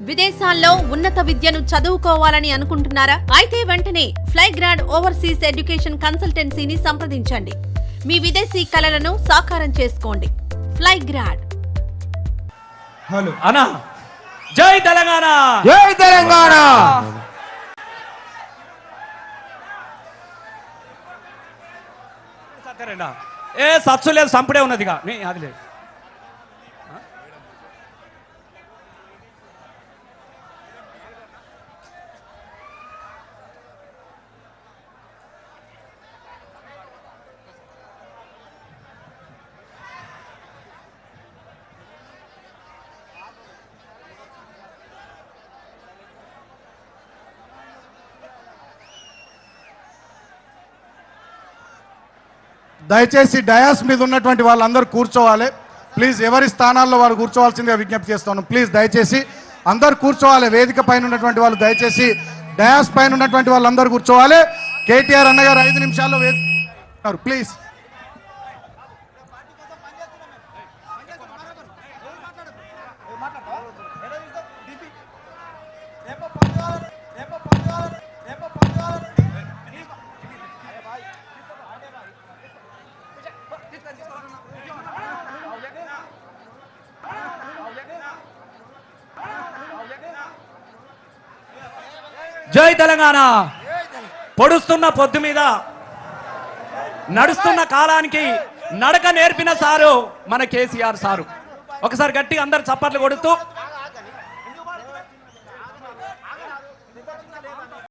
విదేశాల్లో ఉన్నత విద్యను చదువుకోవాలని అనుకుంటున్నారా? అయితే వెంటనే ఫ్లైగ్రాడ్ ఓవర్సీస్ ఎడ్యుకేషన్ కన్సల్టెన్సీని సంప్రదించండి. మీ విదేశీ కలలను సాకారం చేసుకోండి. ఫ్లైగ్రాడ్. హలో అన్నా, జై తెలంగాణ, జై తెలంగాణ. ఏ సత్సు లేదు, సంపుడే ఉన్నదిగా అది లేదు. దయచేసి డయాస్ మీద ఉన్నటువంటి వాళ్ళందరూ కూర్చోవాలి. ప్లీజ్ ఎవరి స్థానాల్లో వారు కూర్చోవాల్సిందిగా విజ్ఞప్తి చేస్తాను. ప్లీజ్ దయచేసి అందరు కూర్చోవాలి. వేదిక పైన ఉన్నటువంటి వాళ్ళు దయచేసి డయాస్ పైన ఉన్నటువంటి వాళ్ళందరూ కూర్చోవాలి. కేటీఆర్ అన్నగారు 5 నిమిషాల్లో ప్లీజ్. జై తెలంగాణ. పొడుస్తున్న పొద్దు మీద నడుస్తున్న కాలానికి నడక నేర్పిన సారు మన కేసీఆర్ సారు. ఒకసారి గట్టి అందరు చప్పట్లు కొడుతూ